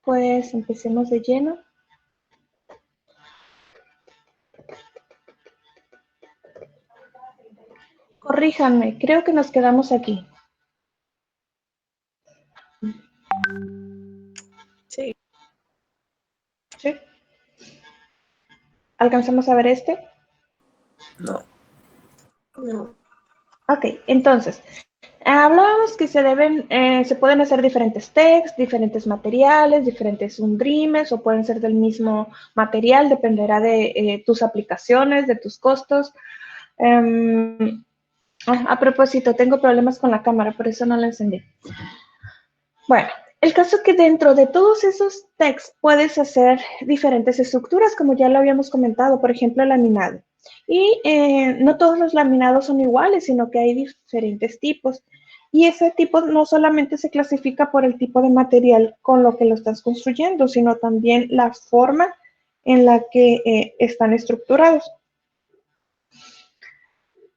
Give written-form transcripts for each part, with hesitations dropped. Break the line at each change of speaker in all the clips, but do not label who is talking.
pues empecemos de lleno. Corríjanme, creo que nos quedamos aquí.
Sí.
¿Sí? ¿Alcanzamos a ver este?
No. No.
Ok, entonces, hablábamos que se pueden hacer diferentes texts, diferentes materiales, diferentes undrimes, o pueden ser del mismo material, dependerá de tus aplicaciones, de tus costos. A propósito, tengo problemas con la cámara, por eso no la encendí. Bueno, el caso es que dentro de todos esos texts puedes hacer diferentes estructuras, como ya lo habíamos comentado, por ejemplo, laminado. Y no todos los laminados son iguales, sino que hay diferentes tipos. Y ese tipo no solamente se clasifica por el tipo de material con lo que lo estás construyendo, sino también la forma en la que están estructurados.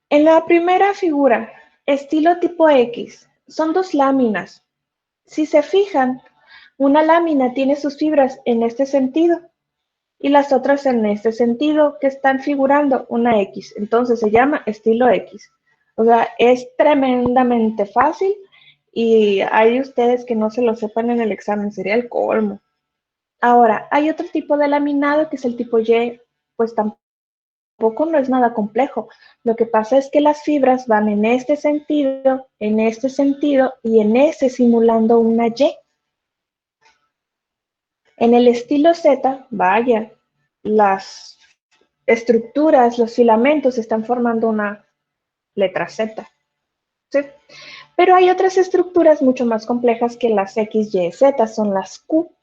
En la primera figura, estilo tipo X, son dos láminas. Si se fijan, una lámina tiene sus fibras en este sentido y las otras en este sentido que están figurando una X. Entonces se llama estilo X. O sea, es tremendamente fácil y hay ustedes que no se lo sepan en el examen, sería el colmo. Ahora, hay otro tipo de laminado que es el tipo Y, pues tampoco no es nada complejo. Lo que pasa es que las fibras van en este sentido y en este simulando una Y. En el estilo Z, vaya, las estructuras, los filamentos están formando una letra Z. ¿Sí? Pero hay otras estructuras mucho más complejas que las X, Y, Z, son las Q.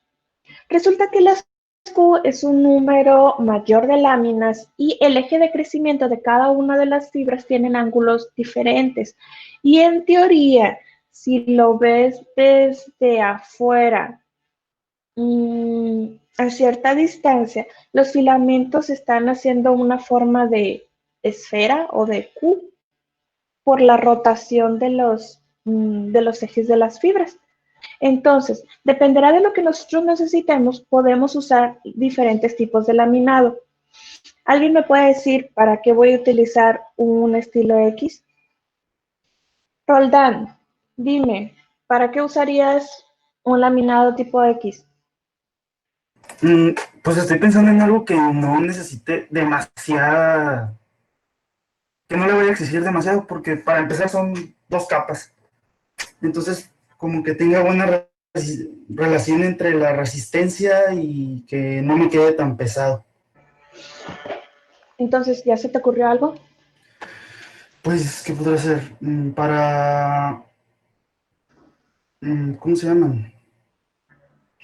Resulta que las Q es un número mayor de láminas y el eje de crecimiento de cada una de las fibras tienen ángulos diferentes. Y en teoría, si lo ves desde afuera, a cierta distancia, los filamentos están haciendo una forma de esfera o de Q por la rotación de los ejes de las fibras. Entonces, dependerá de lo que nosotros necesitemos, podemos usar diferentes tipos de laminado. ¿Alguien me puede decir para qué voy a utilizar un estilo X? Roldán, dime, ¿para qué usarías un laminado tipo X?
Pues estoy pensando en algo que no necesite demasiada, que no le vaya a exigir demasiado, porque para empezar son dos capas. Entonces, como que tenga buena relación entre la resistencia y que no me quede tan pesado.
Entonces, ¿ya se te ocurrió algo?
Pues, ¿qué podría ser? ¿Cómo se llaman?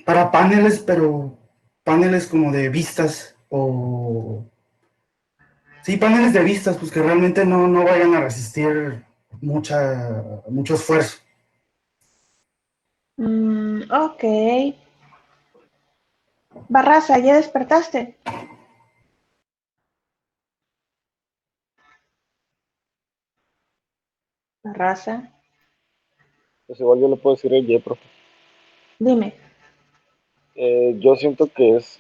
Para paneles, pero paneles como de vistas o... Sí, paneles de vistas, pues que realmente no vayan a resistir mucho esfuerzo.
Ok. Barraza, ¿ya despertaste? Barraza,
Pues igual yo le puedo decir el Y, profe.
dime.
Yo siento que es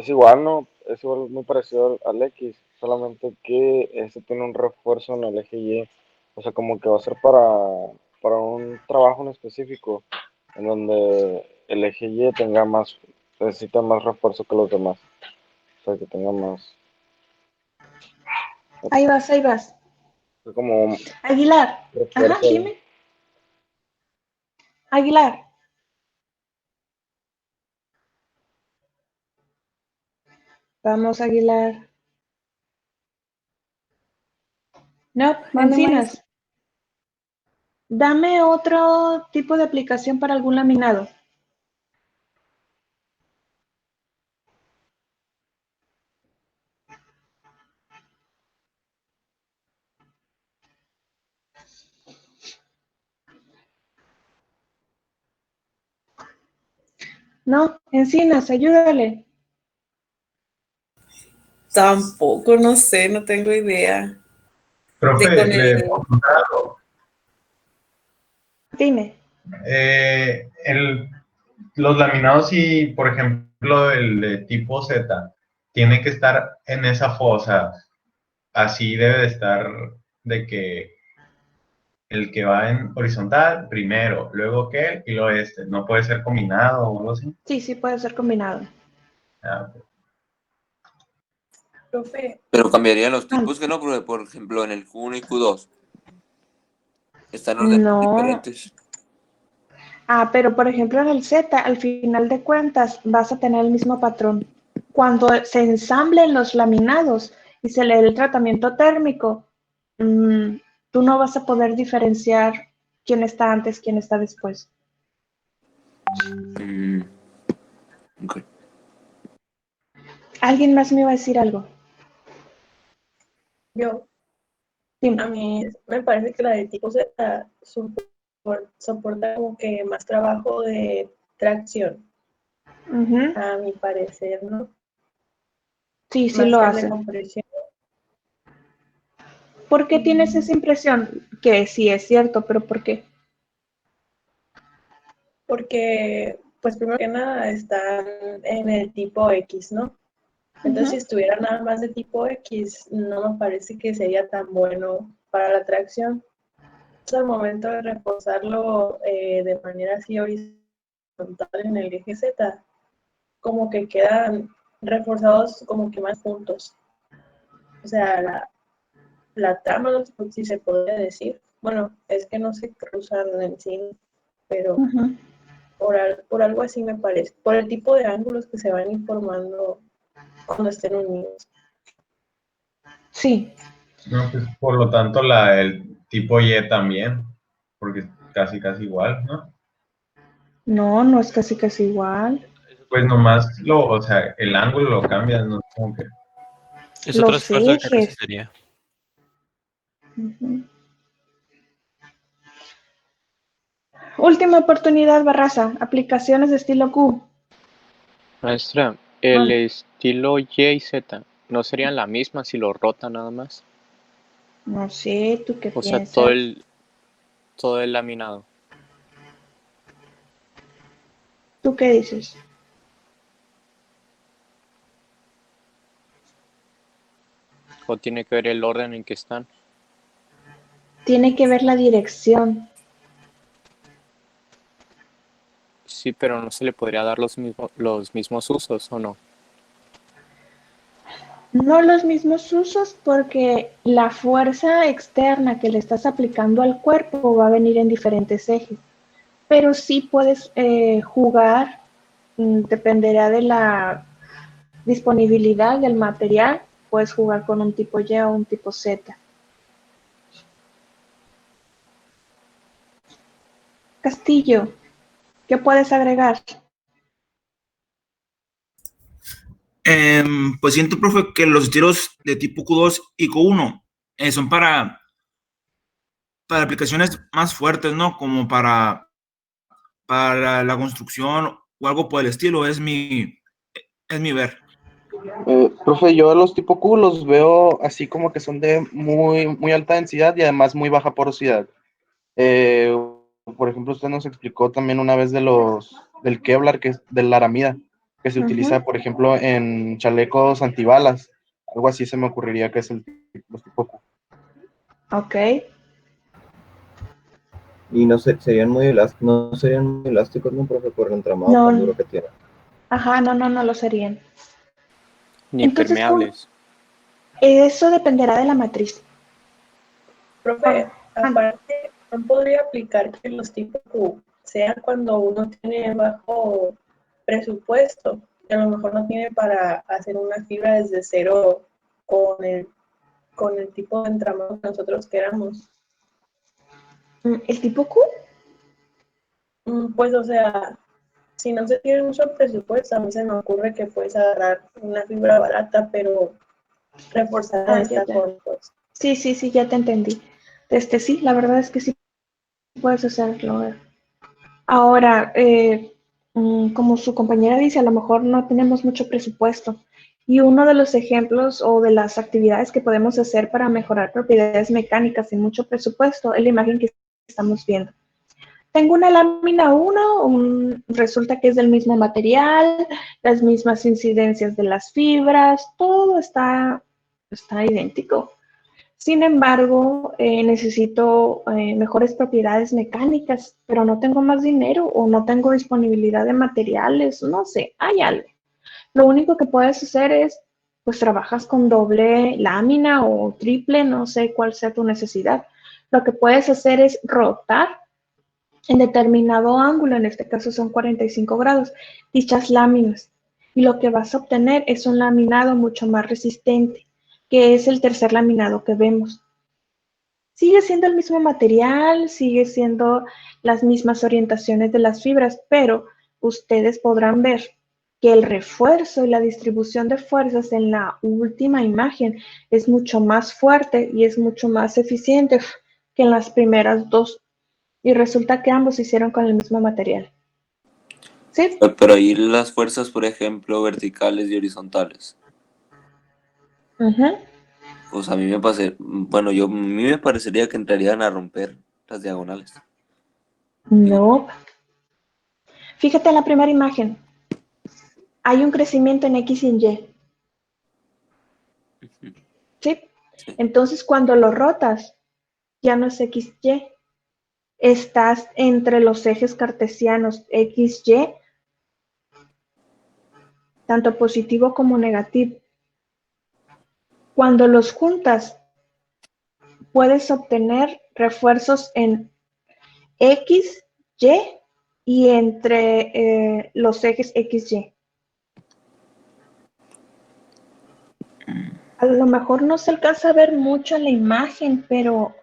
igual, ¿no? Es igual, muy parecido al X, solamente que este tiene un refuerzo en el eje Y. O sea, como que va a ser para un trabajo en específico, en donde el eje Y necesita más refuerzo que los demás. O sea, que tenga más,
Ahí vas, ahí vas.
como
Aguilar. Ajá,
refuerzo ahí.
dime. Aguilar. Vamos, Aguilar. No,
Mande, maestra.
Encinas. Dame otro tipo de aplicación para algún laminado. No, Encinas, ayúdale.
Tampoco, no sé, no tengo idea. De
Profe,
con
le
el...
puedo contar algo.
Dime.
El los laminados, si por ejemplo el de tipo Z tiene que estar en esa fosa, así debe de estar de que el que va en horizontal primero, luego aquel y luego este. No puede ser combinado o algo así.
Sí, sí puede ser combinado.
Ah, ok.
Profe,
Pero cambiarían los tipos que no, porque por ejemplo en el Q1 y Q2 están ordenados
No.
diferentes.
Pero por ejemplo en el Z, al final de cuentas, vas a tener el mismo patrón. Cuando se ensamblen los laminados y se le dé el tratamiento térmico, tú no vas a poder diferenciar quién está antes, quién está después.
Ok.
¿Alguien más me iba a decir algo?
yo,
Dime.
a mí me parece que la de tipo Z soporta como que más trabajo de tracción,
Ujú.
a mi parecer, ¿no?
Sí, sí
Más
lo
que el de
hace.
compresión.
¿Por qué tienes esa impresión? Que sí es cierto, pero ¿por qué?
Porque, pues primero que nada, están en el tipo X, ¿no? Entonces, si estuviera nada más de tipo X, no me parece que sería tan bueno para la tracción. Entonces, al momento de reforzarlo de manera así horizontal en el eje Z, como que quedan reforzados como que más puntos. O sea, la trama, no sé si se podría decir. Bueno, es que no se cruzan en sí, pero
Ujú.
por algo así me parece. Por el tipo de ángulos que se van informando cuando estén unidos.
Sí.
No, pues por lo tanto el tipo Y también, porque es casi igual, ¿no?
No, no es casi igual.
Pues nomás o sea, el ángulo lo cambia, no es como que.
Es otro
Los
esfuerzo que
ejes.
necesitaría.
Ujú. Última oportunidad, Barraza. Aplicaciones de estilo Q.
Maestra, el estilo Y y Z, ¿no serían la misma si lo rotan nada más?
No sé, ¿tú qué
O sea,
piensas?
todo el laminado.
¿Tú qué dices?
¿O tiene que ver el orden en que están?
Tiene que ver la dirección.
Sí, pero no se le podría dar los mismos usos, ¿o no?
No los mismos usos porque la fuerza externa que le estás aplicando al cuerpo va a venir en diferentes ejes. Pero sí puedes jugar, dependerá de la disponibilidad del material, puedes jugar con un tipo Y o un tipo Z. Castillo, ¿qué puedes agregar?
Pues siento, profe, que los estilos de tipo Q2 y Q1 son para aplicaciones más fuertes, ¿no? Como para la construcción o algo por el estilo, es mi ver.
Profe, yo a los tipo Q los veo así como que son de muy alta densidad y además muy baja porosidad. Eh, por ejemplo, usted nos explicó también una vez del Kevlar, que es de la aramida, que se utiliza, por ejemplo, en chalecos antibalas. Algo así se me ocurriría que es los tipo Q.
Ok.
Y no serían no serían muy elásticos, ¿no, profe? Por el entramado tan
No,
duro que tiene.
ajá, no lo serían.
Ni
Entonces,
permeables.
eso dependerá de la matriz.
Profe, aparte, ¿no podría aplicar que los tipos Q sean cuando uno tiene bajo presupuesto? Que a lo mejor no tiene para hacer una fibra desde cero con el tipo de entramado que nosotros queramos.
¿El tipo Q?
Pues, o sea, si no se tiene mucho presupuesto, a mí se me ocurre que puedes agarrar una fibra barata, pero reforzada de esta
Ya.
forma, pues.
Sí, ya te entendí. Sí, la verdad es que sí puedes hacerlo. Ahora, como su compañera dice, a lo mejor no tenemos mucho presupuesto. Y uno de los ejemplos o de las actividades que podemos hacer para mejorar propiedades mecánicas sin mucho presupuesto es la imagen que estamos viendo. tengo una lámina 1, resulta que es del mismo material, las mismas incidencias de las fibras, todo está idéntico. Sin embargo, necesito mejores propiedades mecánicas, pero no tengo más dinero o no tengo disponibilidad de materiales, no sé, hay algo. Lo único que puedes hacer es, pues trabajas con doble lámina o triple, no sé cuál sea tu necesidad. Lo que puedes hacer es rotar en determinado ángulo, en este caso son 45 grados, dichas láminas. Y lo que vas a obtener es un laminado mucho más resistente, que es el tercer laminado que vemos. Sigue siendo el mismo material, sigue siendo las mismas orientaciones de las fibras, pero ustedes podrán ver que el refuerzo y la distribución de fuerzas en la última imagen es mucho más fuerte y es mucho más eficiente que en las primeras dos. Y resulta que ambos se hicieron con el mismo material. ¿Sí?
Pero ahí las fuerzas, por ejemplo, verticales y horizontales.
Ujú.
Pues a mí a mí me parecería que entrarían a romper las diagonales.
No. Fíjate en la primera imagen. Hay un crecimiento en X y en Y. ¿Sí?
Sí.
Entonces, cuando lo rotas, ya no es XY. Estás entre los ejes cartesianos XY, tanto positivo como negativo. Cuando los juntas, puedes obtener refuerzos en X, y entre los ejes XY. A lo mejor no se alcanza a ver mucho en la imagen, pero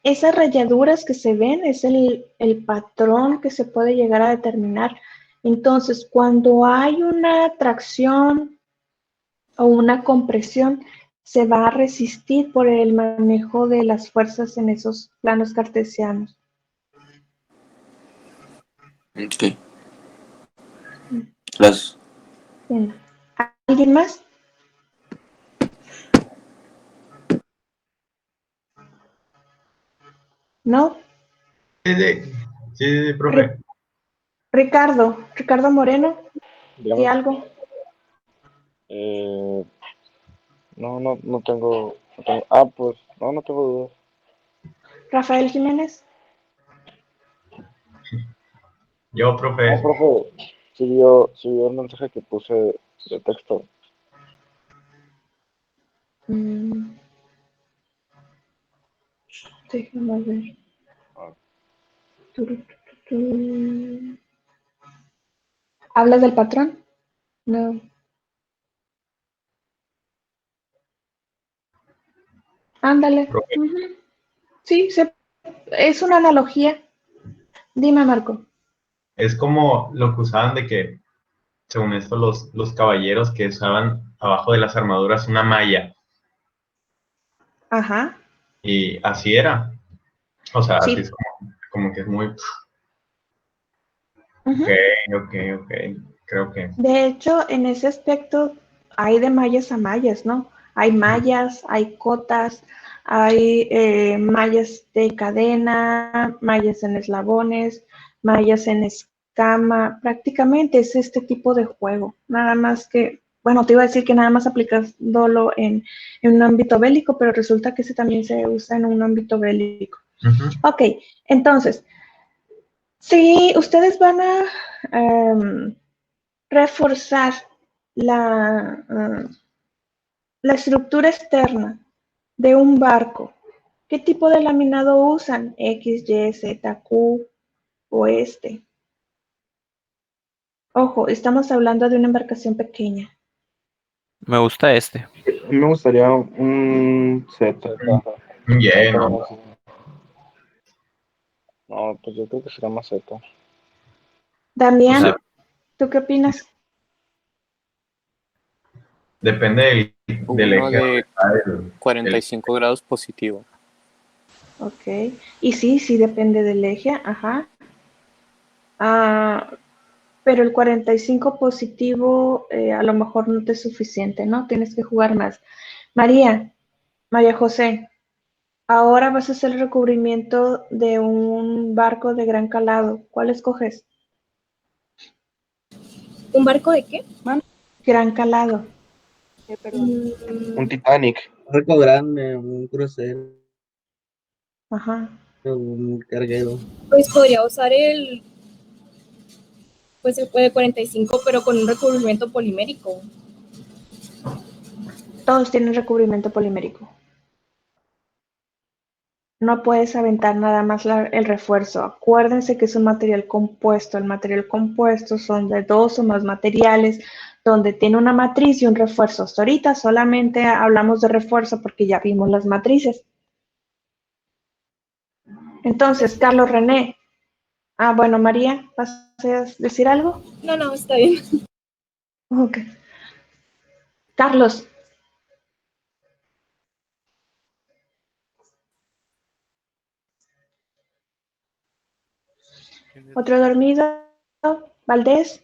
esas rayaduras que se ven es el patrón que se puede llegar a determinar. Entonces, cuando hay una tracción o una compresión, se va a resistir por el manejo de las fuerzas en esos planos cartesianos.
Ok. Las,
Bien. ¿Alguien más? ¿No?
Sí, profe.
Ricardo Moreno, ¿y
Dígame.
algo?
No tengo. Ah, pues, no tengo dudas.
Rafael Jiménez.
Yo, profe.
Profe, sí vio el mensaje que puse de texto.
Déjame ver. ¿Hablas del patrón? No. Ándale.
Profe,
Ujú. Sí, es una analogía. Dime, Marco.
es como lo que usaban de que, según esto, los caballeros que usaban abajo de las armaduras una malla.
Ajá.
Y así era. O sea, así es
Sí.
como que es muy...
Ujú.
Ok. Creo que...
De hecho, en ese aspecto hay de mallas a mallas, ¿no? Hay mallas, hay cotas, hay mallas de cadena, mallas en eslabones, mallas en escama. Prácticamente es este tipo de juego. Nada más que, bueno, te iba a decir que nada más aplicándolo en un ámbito bélico, pero resulta que ese también se usa en un ámbito bélico. Ok, entonces, si ustedes van a reforzar la estructura externa de un barco, ¿qué tipo de laminado usan? X, Y, Z, Q o este. Ojo, estamos hablando de una embarcación pequeña.
Me gusta este.
A mí me gustaría un Z.
¿no?
No, pues yo creo que será más Z.
Damián,
Sí.
¿tú qué opinas?
Depende del
Uno
eje donde
de
está
45 grados positivo.
Ok. Y sí depende del eje, ajá. Pero el 45 positivo a lo mejor no te es suficiente, ¿no? Tienes que jugar más. María José, Ahora vas a hacer el recubrimiento de un barco de gran calado. ¿Cuál escoges?
¿Un barco de qué?
Gran calado.
Un Titanic.
Un barco grande, un crucero,
Ajá.
un carguero.
Pues podría usar pues el 45, pero con un recubrimiento polimérico.
Todos tienen recubrimiento polimérico. No puedes aventar nada más el refuerzo. Acuérdense que es un material compuesto. El material compuesto son de 2 o más materiales, donde tiene una matriz y un refuerzo. Hasta ahorita solamente hablamos de refuerzo porque ya vimos las matrices. Entonces, Carlos René. Bueno, María, ¿vas a decir algo?
No, está bien.
Ok. Carlos. ¿Otro dormido? ¿Valdés?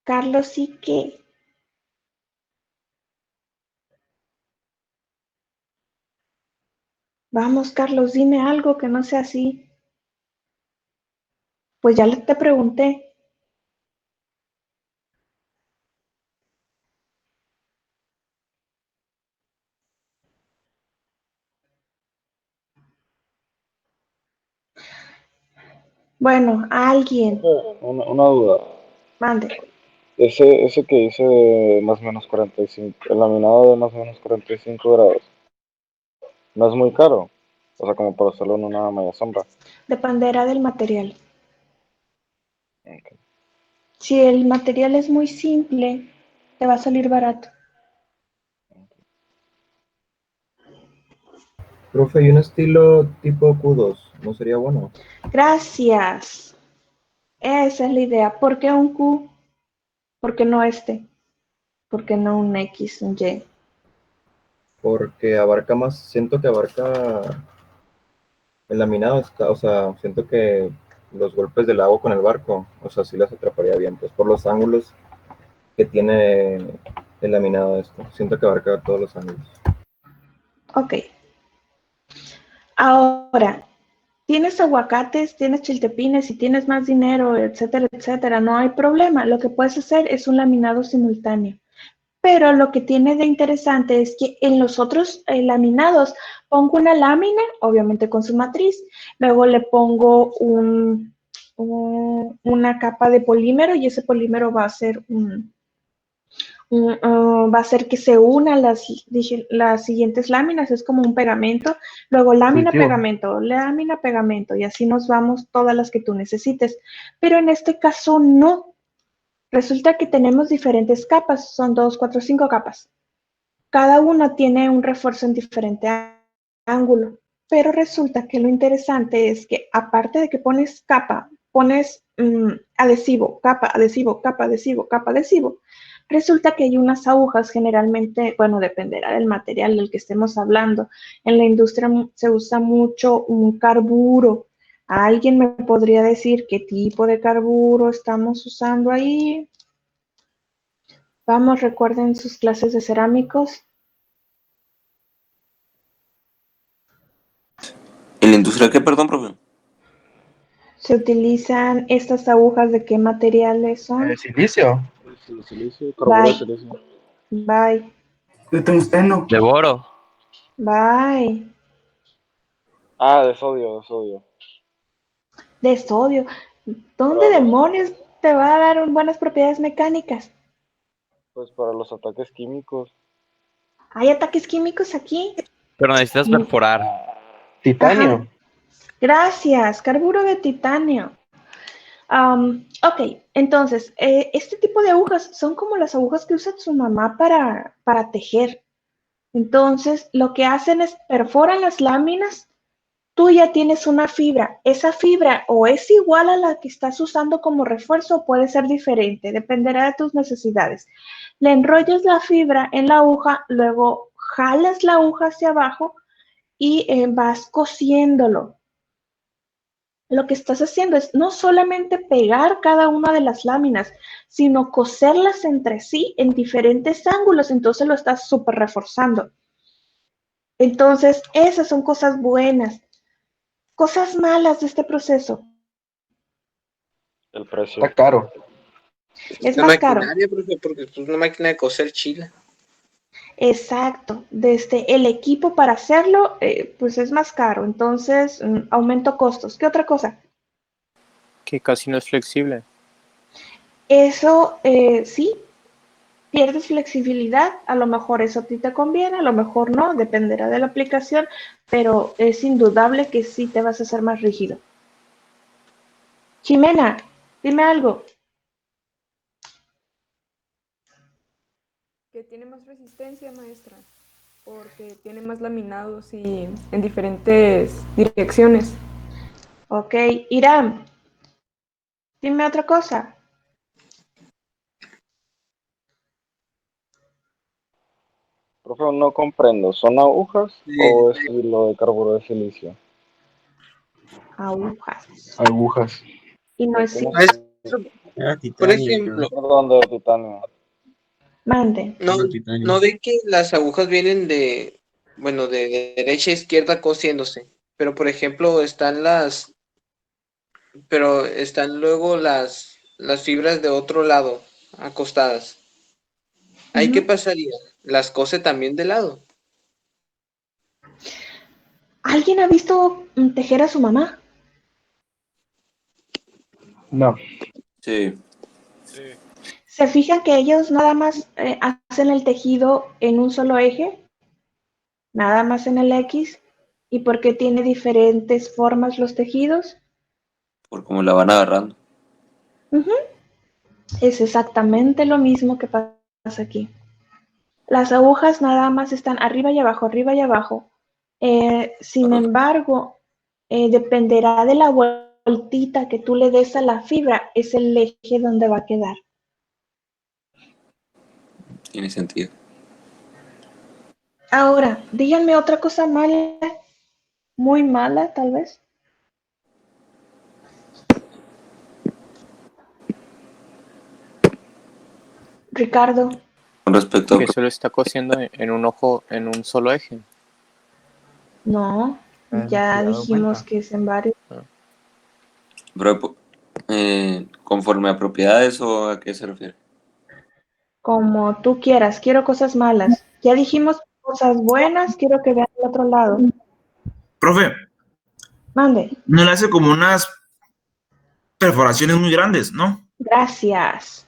Carlos, ¿sí qué? Vamos, Carlos, dime algo que no sea así. Pues ya te pregunté. Bueno, alguien.
Una duda.
Mande.
Ese que dice de más o menos 45, el laminado de más o menos 45 grados, ¿no es muy caro? O sea, como para hacerlo en una malla sombra.
Dependerá del material.
Okay.
Si el material es muy simple, te va a salir barato.
Profe, ¿y un estilo tipo Q2 no sería bueno?
Gracias. Esa es la idea. ¿Por qué un Q? ¿Por qué no este? ¿Por qué no un X, un Y?
Porque abarca más, siento que abarca el laminado, o sea, siento que los golpes del agua con el barco, o sea, sí las atraparía bien, pues por los ángulos que tiene el laminado esto. Siento que abarca todos los ángulos.
Ok. Ahora, tienes aguacates, tienes chiltepines, si tienes más dinero, etcétera, etcétera, no hay problema. Lo que puedes hacer es un laminado simultáneo. Pero lo que tiene de interesante es que en los otros laminados pongo una lámina, obviamente con su matriz, luego le pongo una capa de polímero y ese polímero va a ser va a hacer que se unan las siguientes láminas, es como un pegamento, luego lámina, pegamento, y así nos vamos todas las que tú necesites. Pero en este caso no. Resulta que tenemos diferentes capas, son 2, 4, 5 capas. Cada una tiene un refuerzo en diferente ángulo, pero resulta que lo interesante es que aparte de que pones capa, pones adhesivo, capa, adhesivo, capa, adhesivo, capa, adhesivo, resulta que hay unas agujas generalmente, bueno, dependerá del material del que estemos hablando. En la industria se usa mucho un carburo. ¿Alguien me podría decir qué tipo de carburo estamos usando ahí? Vamos, recuerden sus clases de cerámicos.
¿En la industria qué, perdón, profe?
Se utilizan estas agujas, ¿de qué materiales son?
Silicio.
Silicio, carburo de silicio.
Bye.
De tungsteno.
De boro.
Bye.
De sodio, de sodio.
De sodio. ¿Dónde
Para los,
demonios te va a dar buenas propiedades mecánicas?
pues para los ataques químicos.
¿Hay ataques químicos aquí?
Pero necesitas perforar.
Titanio.
Ajá. Gracias, carburo de titanio. Ok, entonces, este tipo de agujas son como las agujas que usa su mamá para tejer. Entonces, lo que hacen es perforan las láminas. Tú ya tienes una fibra. Esa fibra o es igual a la que estás usando como refuerzo o puede ser diferente, dependerá de tus necesidades. Le enrollas la fibra en la aguja, luego jalas la aguja hacia abajo y vas cosiéndolo. Lo que estás haciendo es no solamente pegar cada una de las láminas, sino coserlas entre sí en diferentes ángulos, entonces lo estás súper reforzando. Entonces, esas son cosas buenas. Cosas malas de este proceso.
El precio.
Está caro.
Es
La
más caro.
maquinaria, porque es una máquina de coser chila.
Exacto. Desde el equipo para hacerlo, pues es más caro. Entonces, aumento costos. ¿Qué otra cosa?
Que casi no es flexible.
Eso, sí, pierdes flexibilidad. A lo mejor eso a ti te conviene, a lo mejor no, dependerá de la aplicación, pero es indudable que sí te vas a hacer más rígido. Jimena, dime algo.
Que tiene más resistencia, maestra, porque tiene más laminados y en diferentes direcciones.
Ok, Irán, dime otra cosa.
Profe, no comprendo. ¿Son agujas o es hilo de carburo de silicio?
Agujas.
Agujas.
Y no es...
Maestro, por
titanio.
ejemplo,
Perdón, de titanio.
Mande.
no ve que las agujas vienen bueno, de derecha a izquierda cosiéndose, pero por ejemplo están luego las fibras de otro lado, acostadas. ¿Ahí qué pasaría? ¿Las cose también de lado?
¿Alguien ha visto tejer a su mamá?
No.
Sí.
¿Se fijan que ellos nada más hacen el tejido en un solo eje? Nada más en el X. ¿Y por qué tiene diferentes formas los tejidos?
Por cómo la van agarrando.
Ujú. Es exactamente lo mismo que pasa aquí. Las agujas nada más están arriba y abajo, arriba y abajo. Sin embargo, dependerá de la vueltita que tú le des a la fibra, es el eje donde va a quedar.
Tiene sentido.
Ahora, díganme otra cosa mala, muy mala tal vez. Ricardo.
Con respecto a...
Que solo está cosiendo en un ojo, en un solo eje.
No, ya dijimos que es en varios.
Pero, ¿conforme a propiedades o a qué se refiere?
Como tú quieras, quiero cosas malas. Ya dijimos cosas buenas, quiero que vean el otro lado.
Profe,
Mande.
no le hace como unas perforaciones muy grandes, ¿no?
Gracias.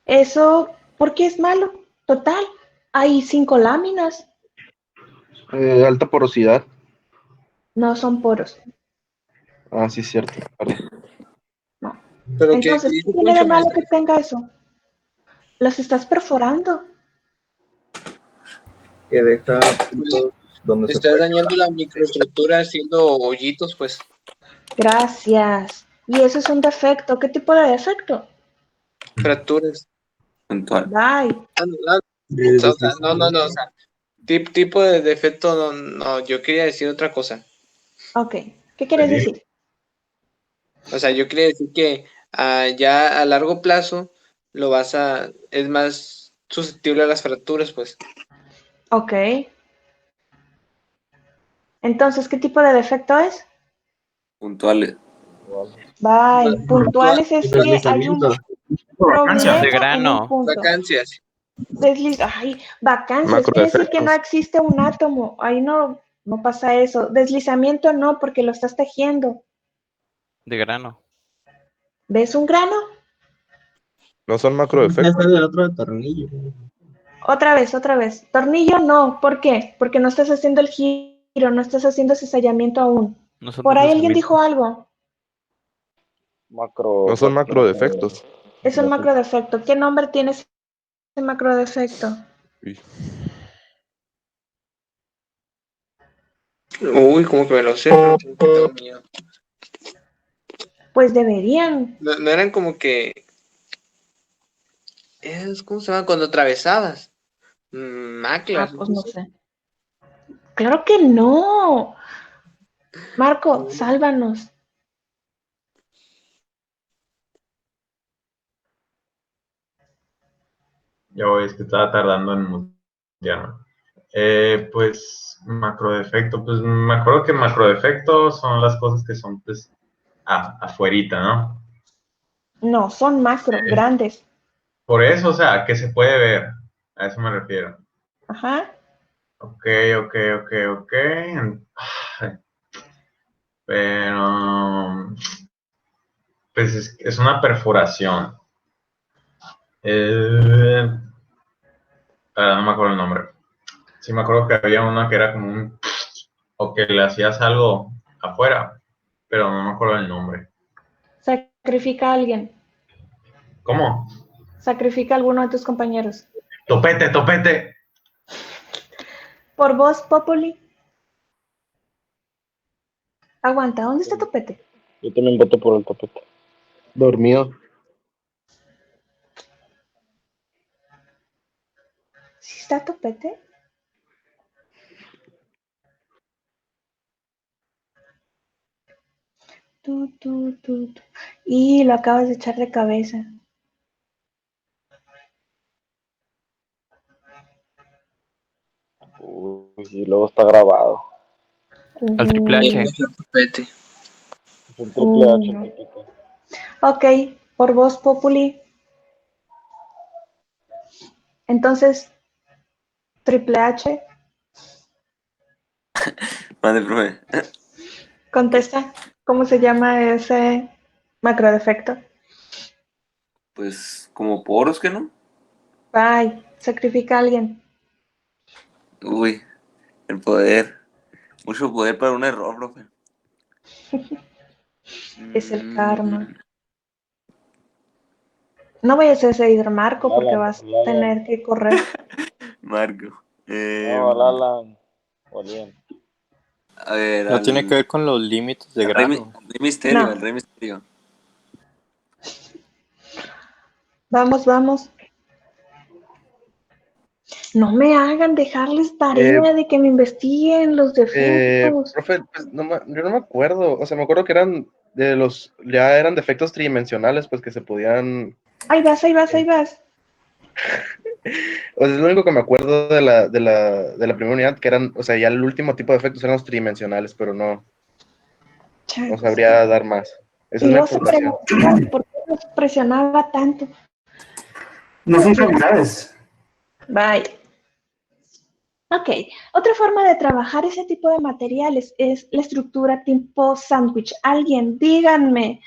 Eso, ¿por qué es malo? Total, hay 5 láminas,
Alta porosidad.
no son poros.
Ah, sí, es cierto. Perdón.
Pero
Entonces, ¿qué
dice
tiene de
Poncho,
malo
maestra?
que tenga eso? Los estás perforando.
Que deja puntos donde se
Estás
puede.
dañando la microestructura haciendo hoyitos, pues.
Gracias. Y eso es un defecto. ¿Qué tipo de defecto?
Fracturas.
Puntual.
Bye.
O sea, no, o sea, tipo de defecto, no, yo quería decir otra cosa.
Ok, ¿qué quieres decir?
O sea, yo quería decir que ya a largo plazo es más susceptible a las fracturas, pues.
Ok. Entonces, ¿qué tipo de defecto es?
Puntuales.
Bye. Puntuales es que hay un problema
De
en un
grano.
punto.
Vacancias.
Ay, vacancias, quiere decir que no
Macrodefectos.
existe un átomo. Ahí no pasa eso. Deslizamiento no, porque lo estás tejiendo.
De grano.
¿Ves un grano?
No son
Ese
macrodefectos.
es el otro tornillo.
Otra vez, otra vez. Tornillo no. ¿Por qué? Porque no estás haciendo el giro, no estás haciendo cizallamiento aún.
No son
Por ahí alguien
deslizamientos.
dijo algo.
No son macrodefectos.
Es un macrodefecto. ¿Qué nombre tiene ese macrodefecto?
Uy, como que me lo sé, pero tengo miedo.
Pues deberían.
No eran como que. ¿Cómo se llama? Cuando atravesabas. Maclas.
Pues no sé. Claro que no. Marco, sálvanos.
Ya voy, es que estaba tardando en mutearme. Pues macrodefecto, pues me acuerdo que macrodefectos son las cosas que son pues afuerita, ¿no?
No, son macro, grandes.
Por eso, o sea, que se puede ver, a eso me refiero.
Ajá.
Ok. Ay, pero, pues es una perforación. No me acuerdo el nombre. Sí me acuerdo que había una que era como o que le hacías algo afuera, pero no me acuerdo el nombre.
Sacrifica a alguien.
¿Cómo?
Sacrifica a alguno de tus compañeros.
Topete.
Por voz populi. Aguanta, ¿dónde está Topete?
Yo también voto por el tapete.
Dormido.
¿Sí está Topete? Tu. Y lo acabas de echar de cabeza.
Uy, y luego está grabado.
Al Triple H.
Es un triple H,
No.
Pepito.
Ok, por voz populi. Entonces, Triple H,
Mande, profe.
contesta, ¿cómo se llama ese macrodefecto?
Pues como poros, ¿que no?
Bye, sacrifica a alguien.
Uy, el poder. Mucho poder para un error, profe.
Es el karma. No vayas a seguir Marco porque vas a tener que correr.
Marco.
No, Alan. Olien.
A ver,
No tiene que ver con los límites de grano.
Rey Misterio,
No.
el Rey Misterio.
Vamos. No me hagan dejarles tarea de que me investiguen los defectos.
Profe, pues, yo no me acuerdo. O sea, me acuerdo que eran ya eran defectos tridimensionales, pues que se podían.
Ahí vas.
O sea, es lo único que me acuerdo de la primera unidad, que eran, o sea, ya el último tipo de efectos eran los tridimensionales, pero no sabría dar más. Esa
Y
es mi
luego se
aportación.
preguntan por qué nos presionaba tanto.
No son cavidades.
Bye. Ok, otra forma de trabajar ese tipo de materiales es la estructura tipo sándwich. Alguien, díganme,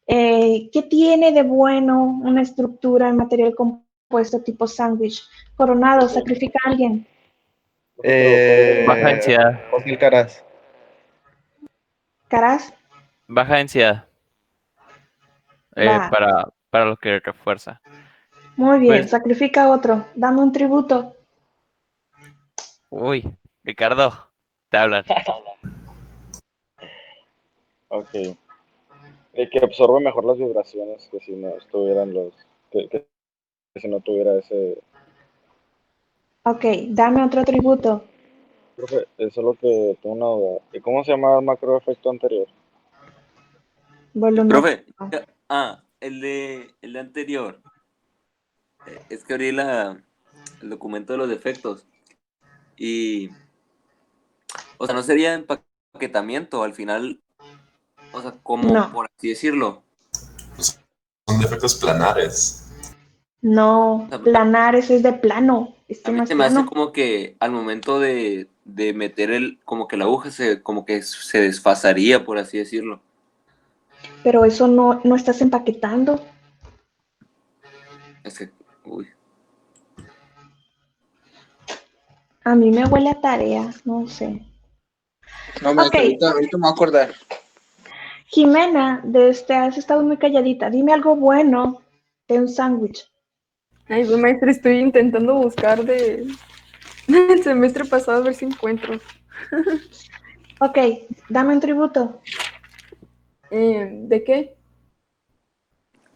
¿qué tiene de bueno una estructura en material compuesto tipo sándwich? Coronado, sacrifica a alguien.
Baja densidad.
Oscar Caras.
Caras,
Baja densidad.
Va.
Para lo que refuerza.
Muy bien,
Pues,
sacrifica a otro. Dame un tributo.
uy, Ricardo, te hablan.
Ok. Y que absorbe mejor las vibraciones que si no estuvieran que si no tuviera ese.
Ok, dame otro tributo.
Profe, eso es lo que tengo una duda. ¿Y cómo se llama el macroefecto anterior?
Profe,
Volumétrico.
el de anterior. Es que abrí el documento de los defectos. Y, o sea, no sería empaquetamiento al final, o sea, como
No.
por así decirlo.
Son defectos planares.
No, planares es de plano.
A mí
Más
se me hace
plano.
como que al momento de meter como que la aguja como que se desfasaría, por así decirlo.
Pero eso no estás empaquetando.
Es que, uy.
A mí me huele a tareas, no sé.
No, maestro, ahorita me voy a acordar.
Jimena, has estado muy calladita. Dime algo bueno de un sándwich.
Ay, pues, maestra, estoy intentando buscar del semestre pasado a ver si encuentro.
Ok, dame un tributo.
¿De qué?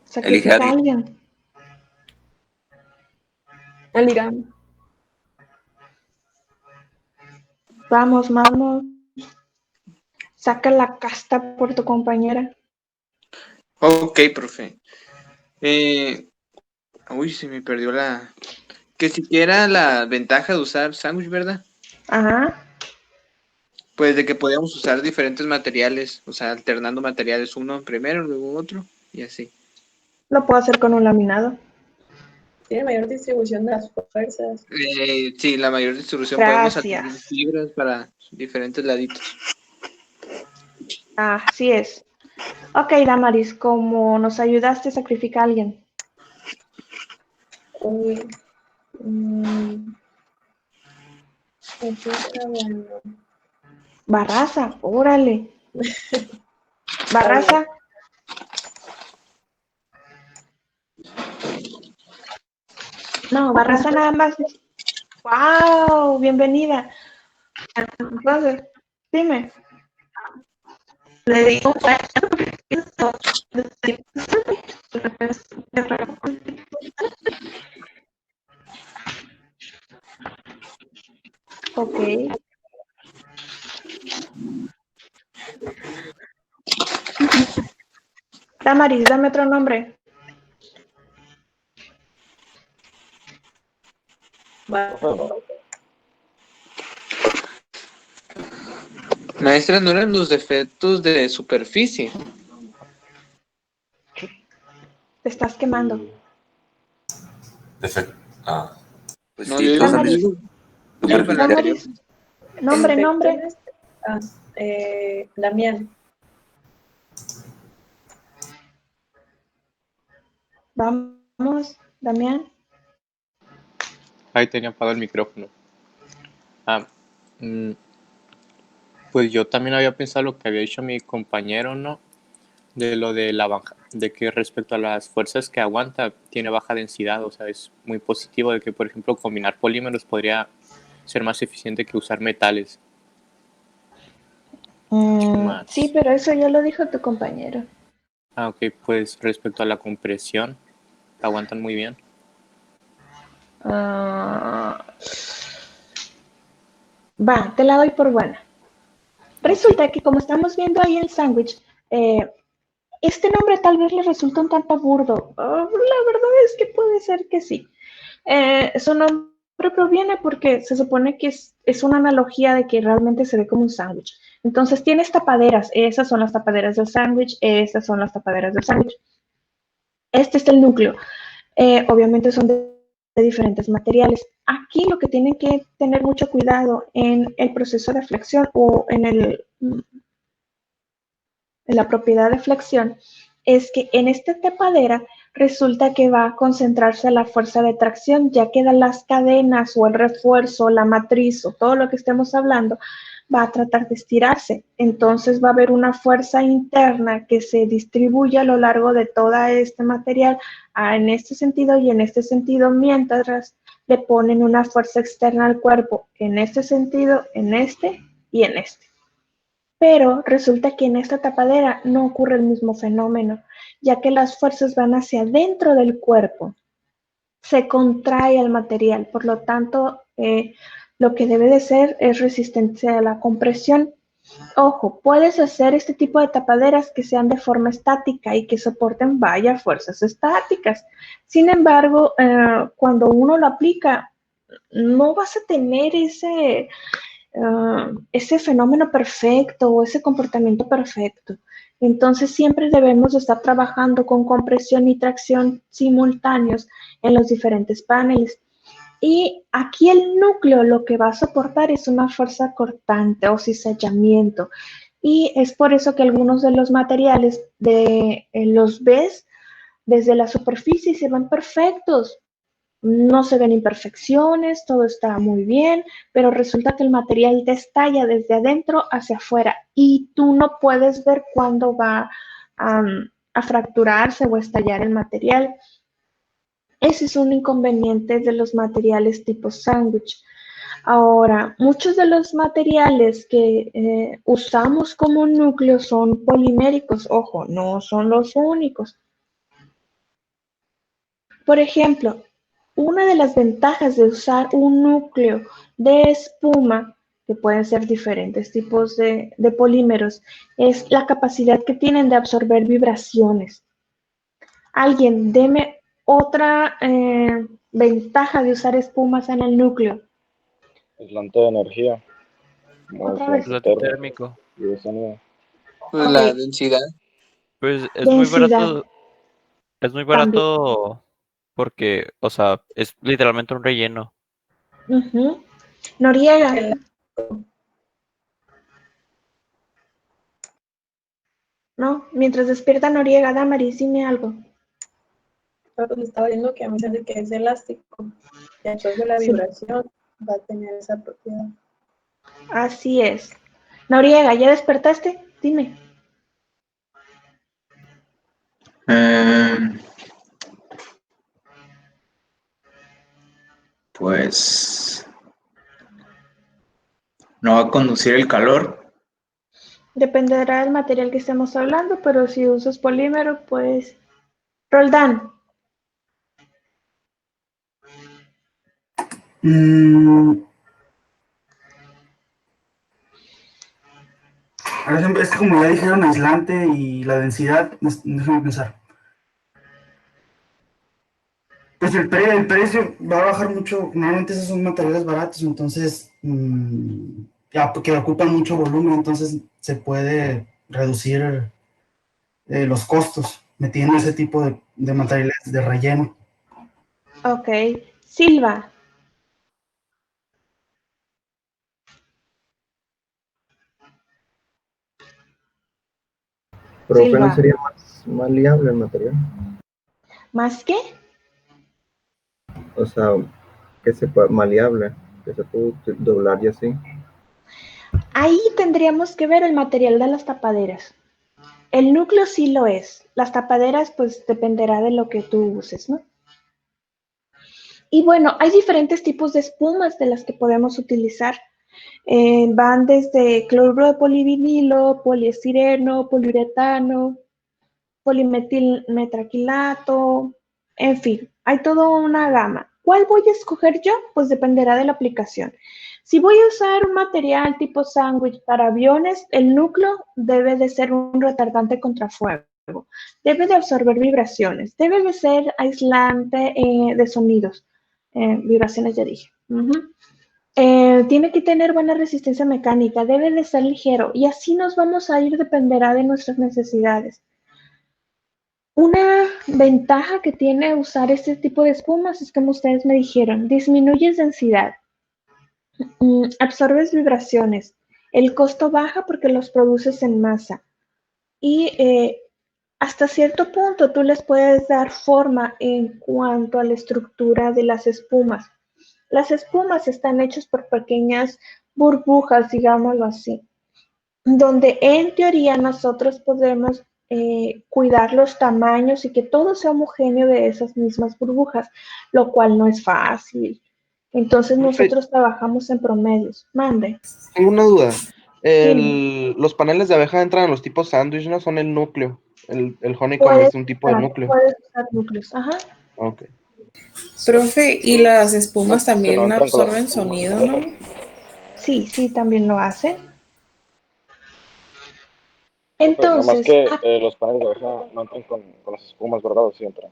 Sacrifica a alguien.
Al Irán.
Vamos. Saca la casta por tu compañera.
Ok, profe. Uy, se me perdió que siquiera la ventaja de usar sándwich, ¿verdad?
Ajá.
Pues de que podíamos usar diferentes materiales, o sea, alternando materiales, uno primero, luego otro, y así.
Lo puedo hacer con un laminado.
Tiene mayor distribución de las fuerzas.
Sí, la mayor distribución podemos alternar
Gracias.
fibras para diferentes laditos.
Así es. Ok, Damaris, como nos ayudaste, sacrifica a alguien.
Uy. Aquí está bueno.
Barraza, órale. Barraza. No, Barraza nada más. ¡Wow! Bienvenida. Entonces, dime. Le digo, ok. Damaris, dame otro nombre.
Maestra, ¿no eran los defectos de superficie?
Te estás quemando.
Pues
No,
sí,
yo digo
causa
Damaris. Damaris. Nombre.
Damián.
Vamos, Damián.
Ahí tenía apagado el micrófono. Pues yo también había pensado lo que había dicho mi compañero, ¿no? De lo de la baja, de que respecto a las fuerzas que aguanta, tiene baja densidad, o sea, es muy positivo de que, por ejemplo, combinar polímeros podría ser más eficiente que usar metales. Más.
Sí, pero eso ya lo dijo tu compañero.
Ok, pues respecto a la compresión, aguantan muy bien.
Va, te la doy por buena. Resulta que como estamos viendo ahí el sándwich, este nombre tal vez le resulta un tanto burdo. La verdad es que puede ser que sí. Su nombre proviene porque se supone que es una analogía de que realmente se ve como un sándwich. Entonces tienes tapaderas. Esas son las tapaderas del sándwich. Estas son las tapaderas del sándwich. Este es el núcleo. Obviamente son de diferentes materiales. Aquí lo que tienen que tener mucho cuidado en el proceso de flexión o en la propiedad de flexión es que en esta tapadera resulta que va a concentrarse la fuerza de tracción, ya que las cadenas o el refuerzo, la matriz o todo lo que estemos hablando va a tratar de estirarse. Entonces va a haber una fuerza interna que se distribuye a lo largo de todo este material en este sentido y en este sentido, mientras le ponen una fuerza externa al cuerpo en este sentido, en este y en este. Pero resulta que en esta tapadera no ocurre el mismo fenómeno, ya que las fuerzas van hacia adentro del cuerpo. Se contrae el material, por lo tanto, lo que debe de ser es resistencia a la compresión. Ojo, puedes hacer este tipo de tapaderas que sean de forma estática y que soporten vaya fuerzas estáticas. Sin embargo, cuando uno lo aplica, no vas a tener ese fenómeno perfecto o ese comportamiento perfecto. Entonces siempre debemos estar trabajando con compresión y tracción simultáneos en los diferentes paneles. Y aquí el núcleo lo que va a soportar es una fuerza cortante o cizallamiento. Y es por eso que algunos de los materiales los ves desde la superficie y se ven perfectos. No se ven imperfecciones, todo está muy bien, pero resulta que el material te estalla desde adentro hacia afuera y tú no puedes ver cuándo va a fracturarse o a estallar el material. Ese es un inconveniente de los materiales tipo sándwich. Ahora, muchos de los materiales que usamos como núcleo son poliméricos. Ojo, no son los únicos. Por ejemplo, una de las ventajas de usar un núcleo de espuma, que pueden ser diferentes tipos de polímeros, es la capacidad que tienen de absorber vibraciones. Alguien, deme otra ventaja de usar espumas en el núcleo.
Aislante de energía, como
Otra vez.
aislante
Térmico.
y de sonido.
Pues
Ok.
la densidad.
Pues es muy
Densidad
barato. Es muy
también.
barato porque, o sea, es literalmente un relleno.
Ujú. Noriega. No, mientras despierta Noriega, Damaris, dime algo.
Pues estaba viendo que a mí se hace que es elástico. Y entonces la
Sí.
vibración va a tener esa propiedad.
Así es. Noriega, ¿ya despertaste? Dime.
Pues no va a conducir el calor.
Dependerá del material que estemos hablando, pero si usas polímero, pues... Roldán.
Ahora es que como ya dijeron, aislante y la densidad, déjame pensar. Pues el precio va a bajar mucho. Normalmente esos son materiales baratos, entonces ya porque ocupan mucho volumen, entonces se puede reducir los costos metiendo ese tipo de materiales de relleno.
Ok. Silva.
Profe, ¿no
Silva.
sería más maleable el material?
¿Más qué?
O sea, que se pueda, maleable, que se puede doblar y así.
Ahí tendríamos que ver el material de las tapaderas. El núcleo sí lo es. Las tapaderas, pues dependerá de lo que tú uses, ¿no? Y bueno, hay diferentes tipos de espumas de las que podemos utilizar. Van desde cloruro de polivinilo, poliestireno, poliuretano, polimetilmetraquilato, en fin, hay toda una gama. ¿Cuál voy a escoger yo? Pues dependerá de la aplicación. Si voy a usar un material tipo sándwich para aviones, el núcleo debe de ser un retardante contra fuego, debe de absorber vibraciones, debe de ser aislante de sonidos, vibraciones ya dije. Tiene que tener buena resistencia mecánica, debe de ser ligero y así nos vamos a ir, dependerá de nuestras necesidades. Una ventaja que tiene usar este tipo de espumas es, como ustedes me dijeron, disminuyes densidad, absorbes vibraciones, el costo baja porque los produces en masa y hasta cierto punto tú les puedes dar forma en cuanto a la estructura de las espumas. Las espumas están hechas por pequeñas burbujas, digámoslo así, donde en teoría nosotros podemos cuidar los tamaños y que todo sea homogéneo de esas mismas burbujas, lo cual no es fácil. Entonces nosotros trabajamos en promedios. Mande.
Tengo una duda.
Dime.
Los paneles de abeja entran en los tipos sándwich, ¿no? Son el núcleo. El honeycomb
Puedes
es un tipo de núcleo.
usar núcleos. Ajá.
Ok.
Profe, y las espumas
Que no
también
entran con las
absorben
espumas.
sonido, ¿no?
Sí, sí, también lo hacen.
Nada más
Entonces,
que los paneles de abeja no entran con las espumas, ¿verdad? ¿O sí entran?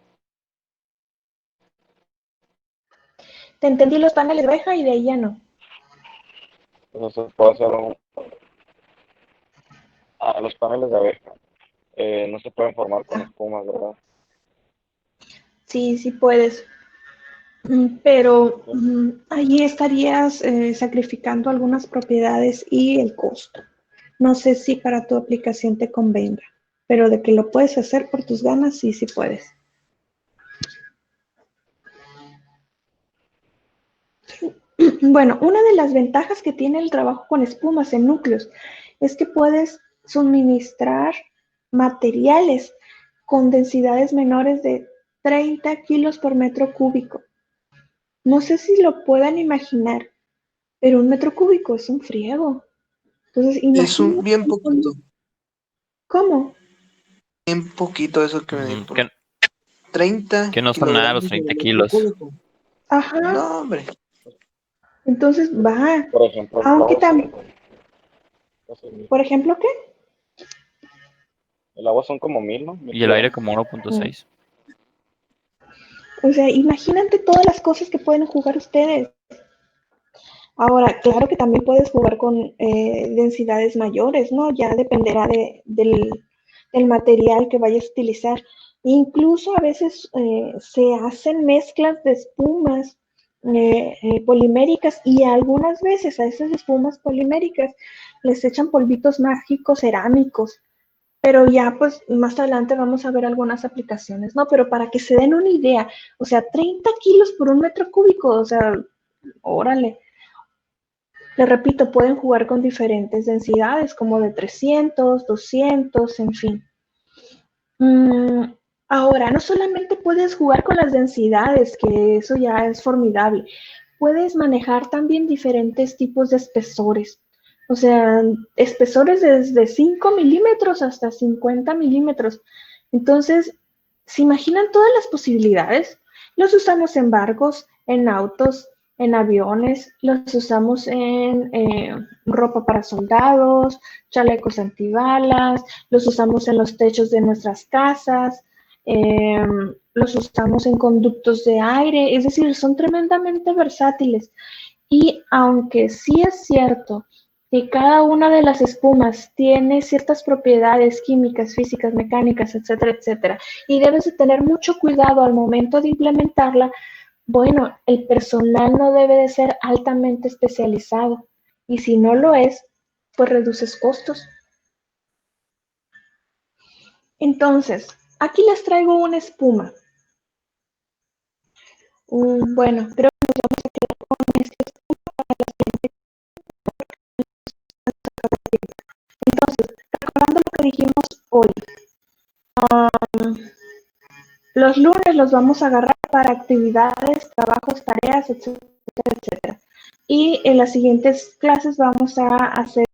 te entendí los paneles de abeja y de ahí ya no.
Entonces puede hacer los paneles de abeja. No se pueden formar con espumas, ¿verdad?
Sí, sí puedes. Pero allí estarías sacrificando algunas propiedades y el costo. No sé si para tu aplicación te convenga, pero de que lo puedes hacer por tus ganas, sí, sí puedes. Bueno, una de las ventajas que tiene el trabajo con espumas en núcleos es que puedes suministrar materiales con densidades menores de 30 kilos por metro cúbico. No sé si lo puedan imaginar, pero un metro cúbico es un friego. Entonces,
Es un
imagínate.
bien poquito.
¿Cómo?
Bien poquito eso que me dijo.
Que,
30
que no son nada los
kilogramos
30
por metro
kilos.
cúbico.
Ajá.
No, hombre.
Entonces va.
Por ejemplo,
Aunque también. ¿Por ejemplo qué?
El agua son como 1000, ¿no?
Y el aire como 1.6.
O sea, imagínate todas las cosas que pueden jugar ustedes. Ahora, claro que también puedes jugar con densidades mayores, ¿no? Ya dependerá del material que vayas a utilizar. Incluso a veces se hacen mezclas de espumas poliméricas y algunas veces a esas espumas poliméricas les echan polvitos mágicos cerámicos. Pero ya, pues, más adelante vamos a ver algunas aplicaciones, ¿no? Pero para que se den una idea, o sea, 30 kilos por 1 metro cúbico, o sea, órale. Les repito, pueden jugar con diferentes densidades, como de 300, 200, en fin. Ahora, no solamente puedes jugar con las densidades, que eso ya es formidable. Puedes manejar también diferentes tipos de espesores. O sea, espesores desde 5 milímetros hasta 50 milímetros. Entonces, ¿se imaginan todas las posibilidades? Los usamos en barcos, en autos, en aviones, los usamos en ropa para soldados, chalecos antibalas, los usamos en los techos de nuestras casas, los usamos en conductos de aire, es decir, son tremendamente versátiles. Y aunque sí es cierto que cada una de las espumas tiene ciertas propiedades químicas, físicas, mecánicas, etcétera, etcétera, y debes de tener mucho cuidado al momento de implementarla, bueno, el personal no debe de ser altamente especializado, y si no lo es, pues reduces costos. Entonces, aquí les traigo una espuma. Bueno, creo que nos vamos a quedar con esta espuma para la siguiente. Entonces, recordando lo que dijimos hoy, los lunes los vamos a agarrar para actividades, trabajos, tareas, etcétera, etcétera. Y en las siguientes clases vamos a hacer